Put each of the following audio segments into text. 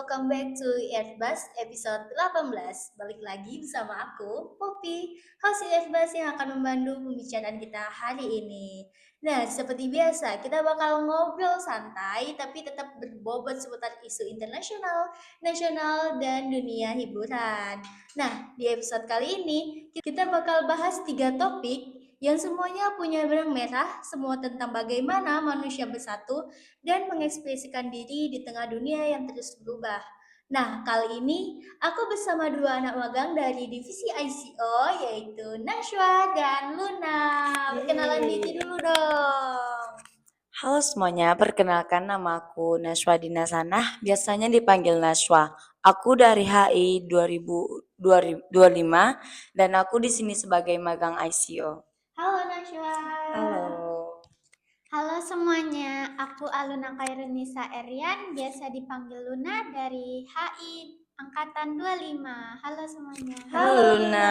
welcome back to Earthbus episode 18. Balik lagi bersama aku, Poppy, host Earthbus yang akan membantu pembicaraan kita hari ini. Nah, seperti biasa, kita bakal ngobrol santai tapi tetap berbobot seputar isu internasional, nasional, dan dunia hiburan. Nah, di episode kali ini, kita bakal bahas 3 topik yang semuanya punya benang merah, semua tentang bagaimana manusia bersatu dan mengekspresikan diri di tengah dunia yang terus berubah. Nah, kali ini aku bersama 2 anak magang dari divisi ICO, yaitu Nashwa dan Luna. Perkenalan diri dulu dong. Halo semuanya, perkenalkan nama aku Nashwa Dinasanah, biasanya dipanggil Nashwa. Aku dari HI 2025 dan aku di sini sebagai magang ICO. Halo Nashwa. Halo. Halo semuanya, aku Aluna Kairunisa Erian, biasa dipanggil Luna dari HI Angkatan 25. Halo semuanya. Halo Luna.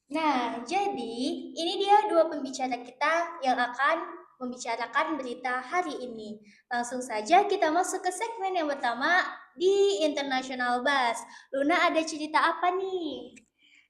Nah, jadi ini dia 2 pembicara kita yang akan membicarakan berita hari ini. Langsung saja kita masuk ke segmen yang pertama di International Bus. Luna ada cerita apa nih?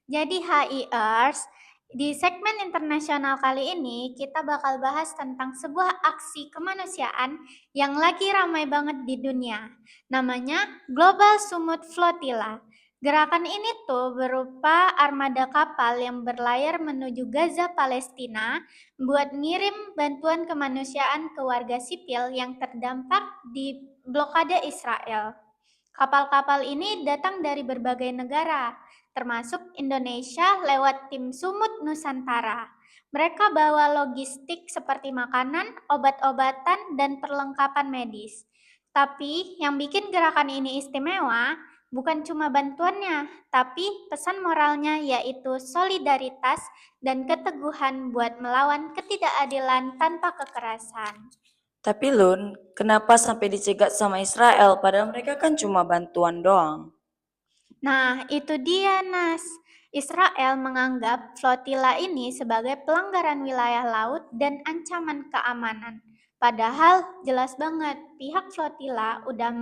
Jadi HIers, di segmen internasional kali ini kita bakal bahas tentang sebuah aksi kemanusiaan yang lagi ramai banget di dunia. Namanya Global Sumut Flotilla. Gerakan ini tuh berupa armada kapal yang berlayar menuju Gaza, Palestina, buat ngirim bantuan kemanusiaan ke warga sipil yang terdampak di blokade Israel. Kapal-kapal ini datang dari berbagai negara, termasuk Indonesia lewat tim Sumut Nusantara. Mereka bawa logistik seperti makanan, obat-obatan, dan perlengkapan medis. Tapi yang bikin gerakan ini istimewa bukan cuma bantuannya, tapi pesan moralnya yaitu solidaritas dan keteguhan buat melawan ketidakadilan tanpa kekerasan. Tapi Lun, kenapa sampai dicegat sama Israel padahal mereka kan cuma bantuan doang? Nah, itu dia, Nas. Israel menganggap flotila ini sebagai pelanggaran wilayah laut dan ancaman keamanan. Padahal jelas banget pihak flotila udah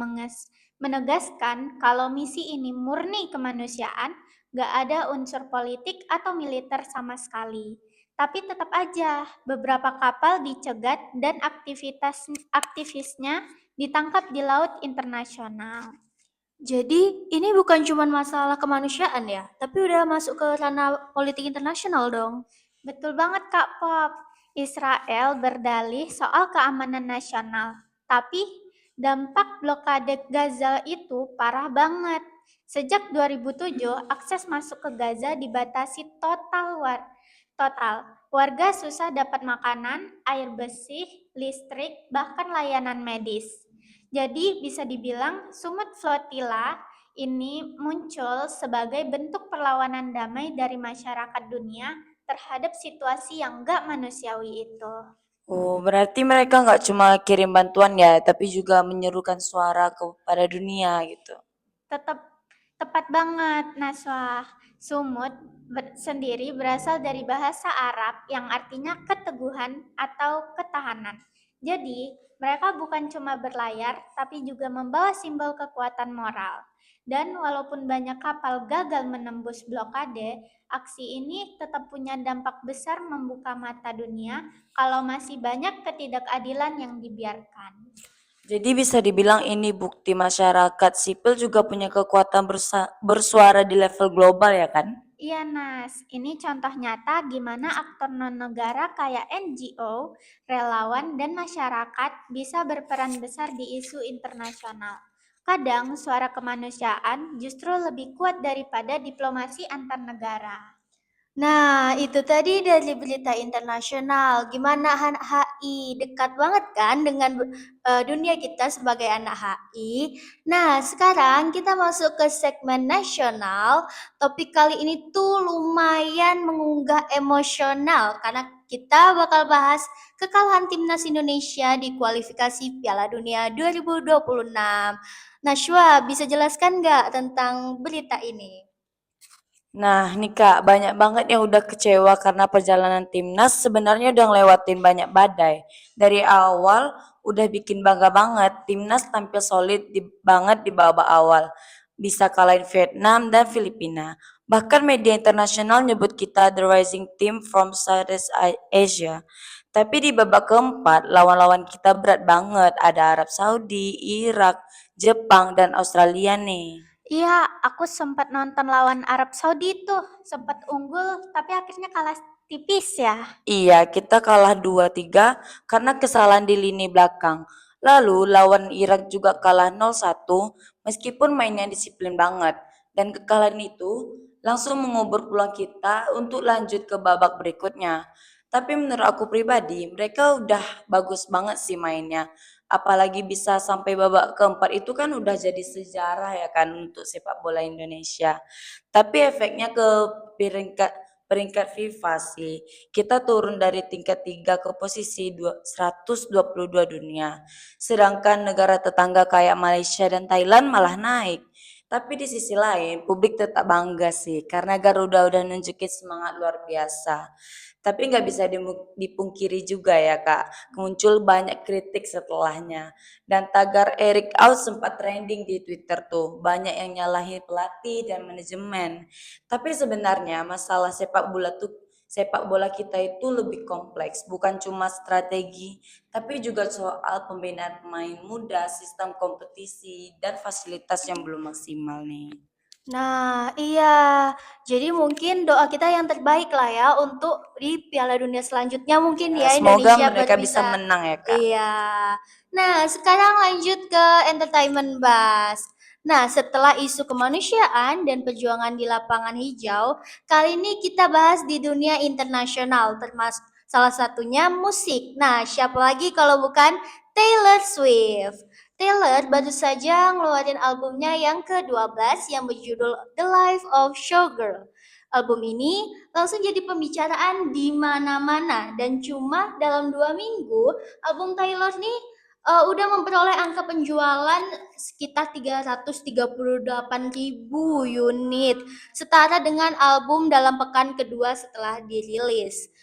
menegaskan kalau misi ini murni kemanusiaan, gak ada unsur politik atau militer sama sekali. Tapi tetap aja beberapa kapal dicegat dan aktivisnya ditangkap di laut internasional. Jadi ini bukan cuma masalah kemanusiaan ya, tapi udah masuk ke ranah politik internasional dong. Betul banget Kak Pop. Israel berdalih soal keamanan nasional, tapi dampak blokade Gaza itu parah banget. Sejak 2007, akses masuk ke Gaza dibatasi total. Warga susah dapat makanan, air bersih, listrik, bahkan layanan medis. Jadi bisa dibilang Sumut Flotilla ini muncul sebagai bentuk perlawanan damai dari masyarakat dunia terhadap situasi yang gak manusiawi itu. Oh, berarti mereka nggak cuma kirim bantuan ya, tapi juga menyerukan suara kepada dunia gitu. Tepat banget, Naswa. Sumut sendiri berasal dari bahasa Arab yang artinya keteguhan atau ketahanan. Jadi, mereka bukan cuma berlayar, tapi juga membawa simbol kekuatan moral. Dan walaupun banyak kapal gagal menembus blokade, aksi ini tetap punya dampak besar membuka mata dunia kalau masih banyak ketidakadilan yang dibiarkan. Jadi bisa dibilang ini bukti masyarakat sipil juga punya kekuatan bersuara di level global ya kan? Iya Nas, ini contoh nyata gimana aktor non-negara kayak NGO, relawan, dan masyarakat bisa berperan besar di isu internasional. Kadang suara kemanusiaan justru lebih kuat daripada diplomasi antar negara. Nah, itu tadi dari berita internasional. Gimana HI? Dekat banget kan dengan dunia kita sebagai anak HI. Nah, sekarang kita masuk ke segmen nasional. Topik kali ini tuh lumayan mengunggah emosional karena kita bakal bahas kekalahan timnas Indonesia di kualifikasi Piala Dunia 2026. Nah, Shwa, bisa jelaskan nggak tentang berita ini? Nah nih Kak, banyak banget yang udah kecewa karena perjalanan timnas sebenarnya udah ngelewatin banyak badai. Dari awal udah bikin bangga banget. Timnas tampil solid banget di babak awal. Bisa kalahin Vietnam dan Filipina. Bahkan media internasional nyebut kita the rising team from Southeast Asia. Tapi di babak keempat, lawan-lawan kita berat banget. Ada Arab Saudi, Irak, Jepang, dan Australia nih. Iya, aku sempat nonton lawan Arab Saudi tuh, sempat unggul tapi akhirnya kalah tipis ya. Iya, kita kalah 2-3 karena kesalahan di lini belakang. Lalu lawan Irak juga kalah 0-1 meskipun mainnya disiplin banget. Dan kekalahan itu langsung mengubur peluang kita untuk lanjut ke babak berikutnya. Tapi menurut aku pribadi, mereka udah bagus banget sih mainnya. Apalagi bisa sampai babak keempat itu kan udah jadi sejarah ya kan untuk sepak bola Indonesia. Tapi efeknya ke peringkat peringkat FIFA sih. Kita turun dari tingkat 3 ke posisi 122 dunia. Sedangkan negara tetangga kayak Malaysia dan Thailand malah naik. Tapi di sisi lain, publik tetap bangga sih, karena Garuda udah nunjukin semangat luar biasa. Tapi nggak bisa dipungkiri juga ya Kak, muncul banyak kritik setelahnya. Dan tagar Eric Out sempat trending di Twitter tuh, banyak yang nyalahin pelatih dan manajemen. Tapi sebenarnya masalah sepak bola kita itu lebih kompleks, bukan cuma strategi, tapi juga soal pembinaan pemain muda, sistem kompetisi, dan fasilitas yang belum maksimal nih. Nah, iya. Jadi mungkin doa kita yang terbaik lah ya untuk di Piala Dunia selanjutnya mungkin ya Semoga Indonesia mereka baru bisa bisa. menang ya Kak. Iya. Nah, sekarang lanjut ke entertainment Bas. Nah, setelah isu kemanusiaan dan perjuangan di lapangan hijau, kali ini kita bahas di dunia internasional, termasuk salah satunya musik. Nah, siapa lagi kalau bukan Taylor Swift. Taylor baru saja ngeluarin albumnya yang ke-12 yang berjudul The Life of Showgirl. Album ini langsung jadi pembicaraan di mana-mana dan cuma dalam 2 minggu album Taylor nih udah memperoleh angka penjualan sekitar 338.000 unit, setara dengan album dalam pekan kedua setelah dirilis.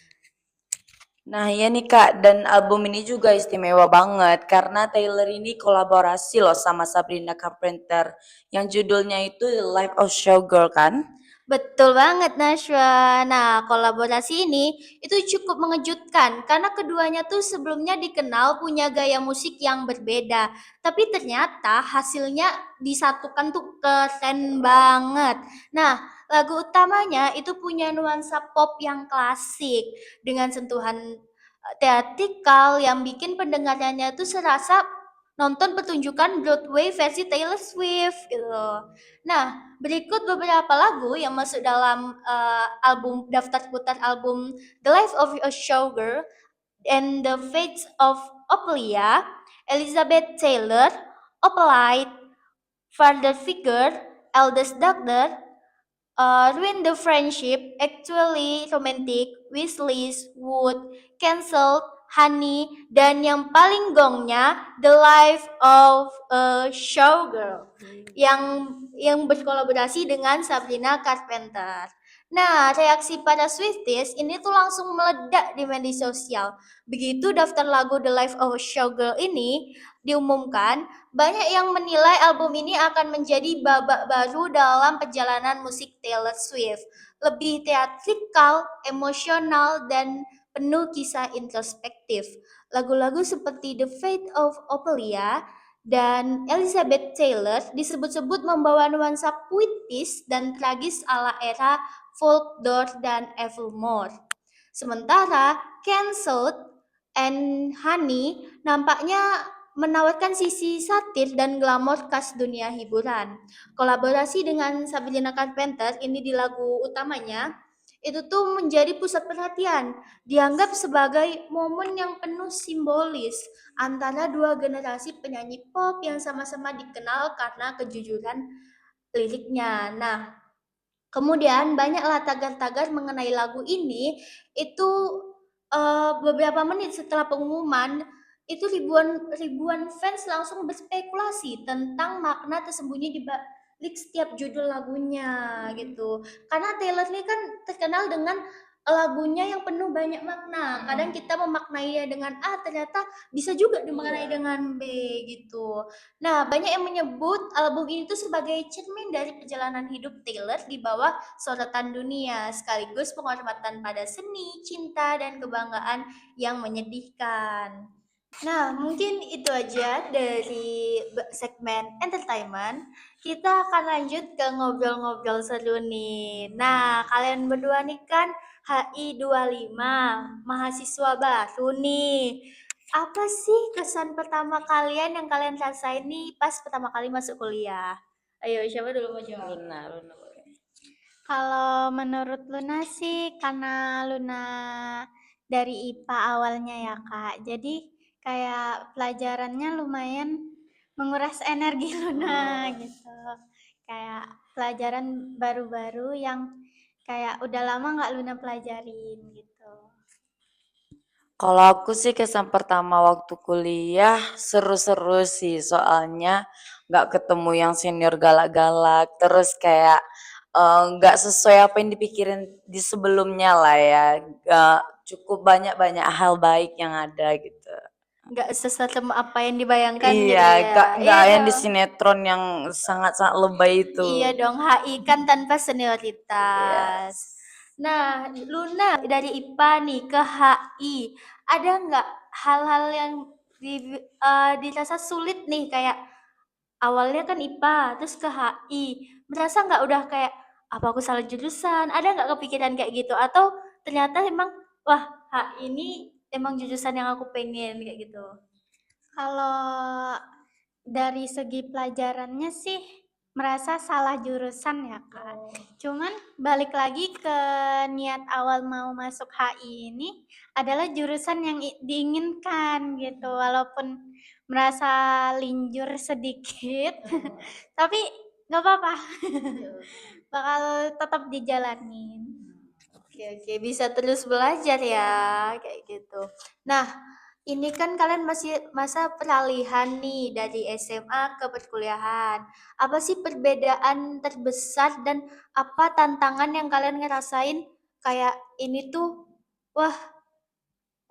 Nah ya nih Kak, dan album ini juga istimewa banget karena Taylor ini kolaborasi loh sama Sabrina Carpenter yang judulnya itu The Life of Showgirl kan? Betul banget Nashwa. Nah, kolaborasi ini itu cukup mengejutkan karena keduanya tuh sebelumnya dikenal punya gaya musik yang berbeda. Tapi ternyata hasilnya disatukan tuh keren banget. Nah, lagu utamanya itu punya nuansa pop yang klasik dengan sentuhan teatrikal yang bikin pendengarannya tuh serasa nonton pertunjukan Broadway versi Taylor Swift gitu. Nah, berikut beberapa lagu yang masuk dalam album daftar putar album The Life of a Showgirl and the Fates of Ophelia, Elizabeth Taylor, Opalite, Father Figure, Eldest Daughter, Ruin the Friendship, Actually Romantic, Wishlist, Wood, Cancelled, Honey, dan yang paling gongnya The Life of a Showgirl yang berkolaborasi dengan Sabrina Carpenter. Nah, reaksi para Swifties ini tuh langsung meledak di media sosial. Begitu daftar lagu The Life of a Showgirl ini diumumkan, banyak yang menilai album ini akan menjadi babak baru dalam perjalanan musik Taylor Swift. Lebih teatrikal, emosional, dan penuh kisah introspektif. Lagu-lagu seperti The Fate of Ophelia dan Elizabeth Taylor disebut-sebut membawa nuansa puitis dan tragis ala era folk, Doors, dan Evermore. Sementara Cancelled and Honey nampaknya menawarkan sisi satir dan glamor khas dunia hiburan. Kolaborasi dengan Sabrina Carpenter ini di lagu utamanya itu tuh menjadi pusat perhatian, dianggap sebagai momen yang penuh simbolis antara dua generasi penyanyi pop yang sama-sama dikenal karena kejujuran liriknya. Nah, kemudian banyaklah tagar-tagar mengenai lagu ini itu beberapa menit setelah pengumuman itu ribuan ribuan fans langsung berspekulasi tentang makna tersembunyi di balik setiap judul lagunya gitu. Karena Taylor ini kan terkenal dengan lagunya yang penuh banyak makna. Kadang kita memaknainya dengan A, ternyata bisa juga dimaknai dengan B gitu. Nah, banyak yang menyebut album ini tuh sebagai cermin dari perjalanan hidup Taylor di bawah sorotan dunia, sekaligus penghormatan pada seni, cinta, dan kebanggaan yang menyedihkan. Nah, mungkin itu aja dari segmen entertainment. Kita akan lanjut ke ngobrol-ngobrol seru nih. Nah, kalian berdua nih kan HI 25, mahasiswa baru nih. Apa sih kesan pertama kalian yang kalian rasain nih pas pertama kali masuk kuliah? Ayo, siapa dulu mau jawab? Luna boleh. Kalau menurut Luna sih karena Luna dari IPA awalnya ya Kak. Jadi kayak pelajarannya lumayan menguras energi Luna gitu. Kayak pelajaran baru-baru yang kayak udah lama nggak Luna pelajarin gitu. Kalau aku sih kesan pertama waktu kuliah seru-seru sih, soalnya nggak ketemu yang senior galak-galak, terus kayak nggak sesuai apa yang dipikirin di sebelumnya lah ya, cukup banyak-banyak hal baik yang ada gitu. Nggak seserem apa yang dibayangkan Iya, gitu ya. nggak Iya yang di dong. sinetron yang sangat-sangat lebay itu. Iya dong, HI kan tanpa senioritas. Yes. Nah, Luna dari IPA nih ke HI, ada nggak hal-hal yang dirasa sulit nih kayak awalnya kan IPA, terus ke HI, merasa nggak udah kayak apa aku salah jurusan? Ada nggak kepikiran kayak gitu? Atau ternyata emang wah HI ini emang jurusan yang aku pengen kayak gitu? Kalau dari segi pelajarannya sih merasa salah jurusan ya Kak. Cuman balik lagi ke niat awal mau masuk HI ini adalah jurusan yang diinginkan gitu. Walaupun merasa linjur sedikit, tapi nggak apa-apa. Bakal tetap dijalanin. Oke, bisa terus belajar ya, kayak gitu. Nah, ini kan kalian masih masa peralihan nih dari SMA ke perkuliahan. Apa sih perbedaan terbesar dan apa tantangan yang kalian ngerasain kayak ini tuh, wah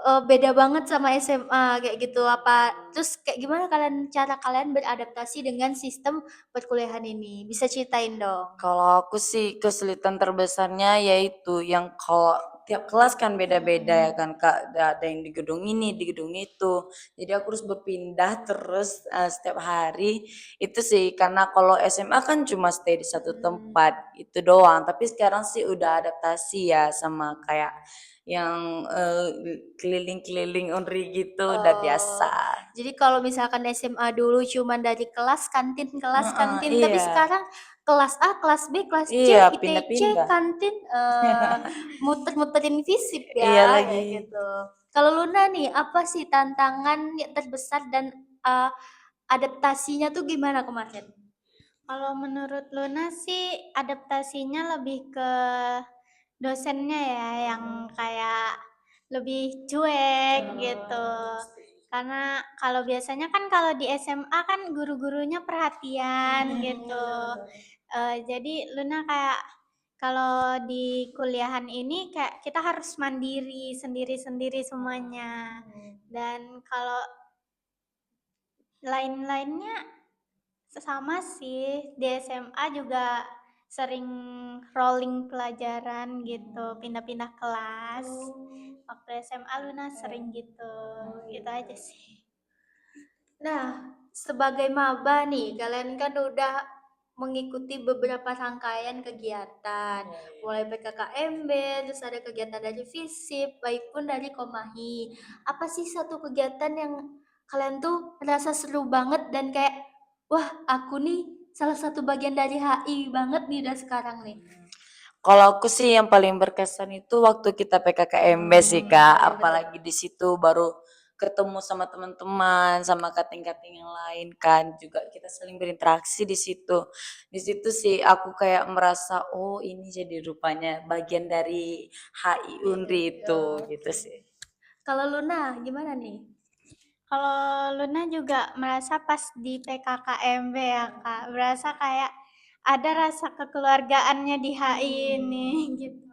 beda banget sama SMA kayak gitu. Apa terus kayak gimana cara kalian beradaptasi dengan sistem perkuliahan ini? Bisa ceritain dong. Kalau aku sih kesulitan terbesarnya yaitu yang kalau tiap kelas kan beda-beda ya kan Kak, ada yang di gedung ini, di gedung itu. Jadi aku harus berpindah terus setiap hari. Itu sih karena kalau SMA kan cuma stay di satu tempat itu doang. Tapi sekarang sih udah adaptasi ya sama kayak yang keliling-keliling Unri gitu udah biasa. Jadi kalau misalkan SMA dulu cuman dari kelas Heeh, kantin, tapi iya. sekarang kelas A, kelas B, kelas C, Iya, ITC, pindah-pindah. kantin, muter-muterin fisip Iya ya, lagi. kayak gitu. Kalau Luna nih, apa sih tantangan yang terbesar dan adaptasinya tuh gimana kemarin? Kalau menurut Luna sih adaptasinya lebih ke dosennya ya yang kayak lebih cuek gitu. Karena kalau biasanya kan kalau di SMA kan guru-gurunya perhatian gitu. Jadi Luna kayak kalau di kuliahan ini kayak kita harus mandiri sendiri-sendiri semuanya. Dan kalau lain-lainnya sama sih, di SMA juga sering rolling pelajaran gitu, pindah-pindah kelas. Waktu SMA Luna sering gitu, gitu aja sih. Nah, sebagai maba nih, kalian kan udah mengikuti beberapa rangkaian kegiatan, mulai PKKMB, terus ada kegiatan dari FISIP, baik pun dari Komahi. Apa sih satu kegiatan yang kalian tuh merasa seru banget dan kayak, wah aku nih salah satu bagian dari HI banget nih udah sekarang nih. Kalau aku sih yang paling berkesan itu waktu kita PKKMB sih Kak, apalagi di situ baru ketemu sama teman-teman, sama kating-kating yang lain kan, juga kita saling berinteraksi di situ. Di situ sih aku kayak merasa, oh ini jadi rupanya bagian dari HI Unri itu, gitu sih. Kalau Luna gimana nih? Kalau Luna juga merasa pas di PKKMB ya Kak, berasa kayak ada rasa kekeluargaannya di HI ini gitu.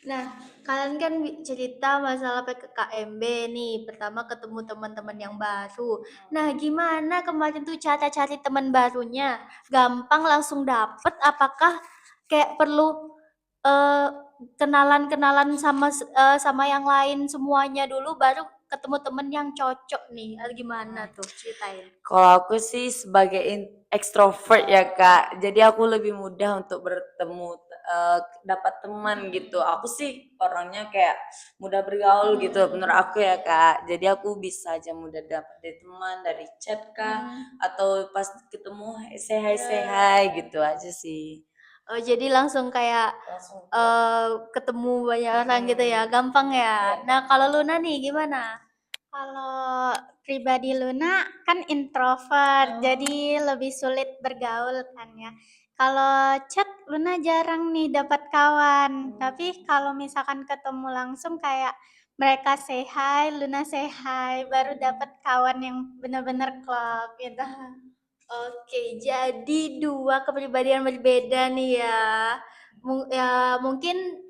Nah, kalian kan cerita masalah PPKMB nih, pertama ketemu teman-teman yang baru. Nah, gimana kemarin tuh cara cari teman barunya? Gampang langsung dapet? Apakah kayak perlu eh, kenalan-kenalan sama yang lain semuanya dulu, baru ketemu temen yang cocok nih? Gimana tuh? Ceritain. Kalau aku sih sebagai ekstrovert ya Kak, jadi aku lebih mudah untuk bertemu, dapat teman gitu. Aku sih orangnya kayak mudah bergaul gitu menurut aku ya Kak. Jadi aku bisa aja mudah dapat dari teman, dari chat kah, atau pas ketemu say hi gitu aja sih. Oh, jadi langsung kayak Langsung. ketemu banyak orang gitu ya, gampang ya. Nah, kalau Luna nih gimana? Kalau pribadi Luna kan introvert, jadi lebih sulit bergaul kan ya. Kalau chat Luna jarang nih dapat kawan, tapi kalau misalkan ketemu langsung kayak mereka say hi, Luna say hi, baru dapat kawan yang benar-benar klop gitu. Oke, jadi dua kepribadian berbeda nih ya. Ya mungkin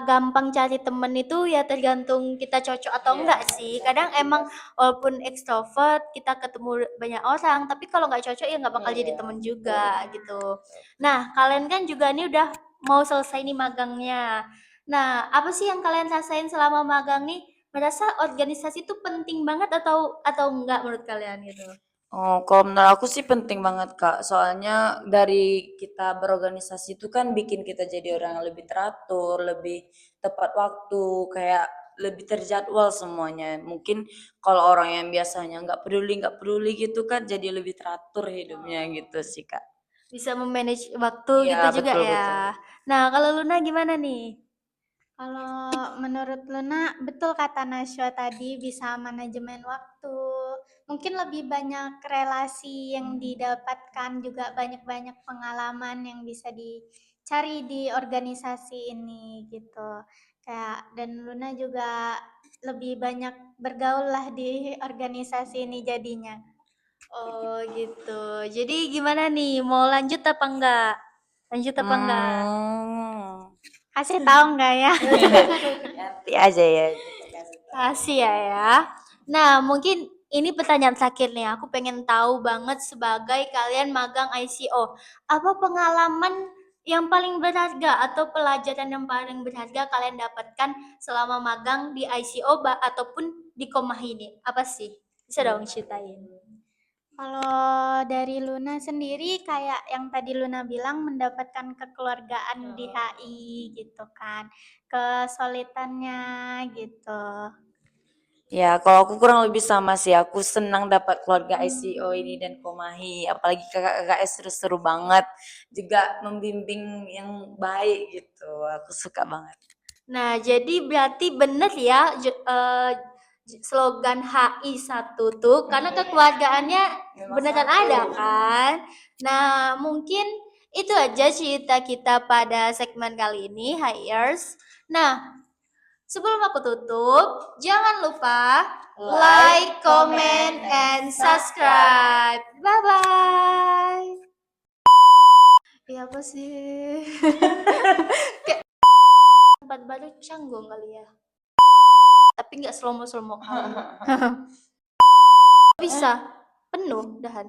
gampang cari temen itu ya tergantung kita cocok atau enggak sih. Kadang emang walaupun ekstrovert kita ketemu banyak orang, tapi kalau nggak cocok ya nggak bakal jadi temen juga gitu. Nah, kalian kan juga nih udah mau selesai nih magangnya. Nah, apa sih yang kalian rasain selama magang nih? Merasa organisasi itu penting banget atau enggak menurut kalian gitu? Oh, kalau menurut aku sih penting banget, Kak. Soalnya dari kita berorganisasi itu kan bikin kita jadi orang yang lebih teratur, lebih tepat waktu, kayak lebih terjadwal semuanya. Mungkin kalau orang yang biasanya nggak peduli gitu kan jadi lebih teratur hidupnya gitu sih, Kak. Bisa memanage waktu Iya, gitu juga betul ya. betul. Nah, kalau Luna gimana nih? Kalau menurut Luna, betul kata Najwa tadi bisa manajemen waktu. Mungkin lebih banyak relasi yang didapatkan, juga banyak-banyak pengalaman yang bisa dicari di organisasi ini gitu. Kayak dan Luna juga lebih banyak bergaul lah di organisasi ini jadinya. Oh, gitu. Jadi gimana nih? Mau lanjut apa enggak? Lanjut apa enggak? Hmm. Kasih tahu nggak ya? Nanti aja ya. Kasih ya. Nah, mungkin ini pertanyaan terakhir nih. Aku pengen tahu banget sebagai kalian magang ICO. Apa pengalaman yang paling berharga atau pelajaran yang paling berharga kalian dapatkan selama magang di ICO ataupun di Komahi ini? Apa sih? Bisa dong ceritain. Kalau dari Luna sendiri kayak yang tadi Luna bilang mendapatkan kekeluargaan di HI gitu kan, kesulitannya gitu. Ya, kalau aku kurang lebih sama sih. Aku senang dapat keluarga ICO ini dan Komahi. Apalagi kakak-kakak seru-seru banget. Juga membimbing yang baik gitu. Aku suka banget. Nah, jadi berarti bener ya slogan HI satu tuh karena kekeluargaannya beneran ada kan. Nah, mungkin itu aja cerita kita pada segmen kali ini, HIers. Nah, sebelum aku tutup, jangan lupa like, comment, and subscribe. Bye-bye. Ya apa sih? Tempat baru canggung kali ya. Tapi nggak slow-mo kamu. Bisa penuh dahan.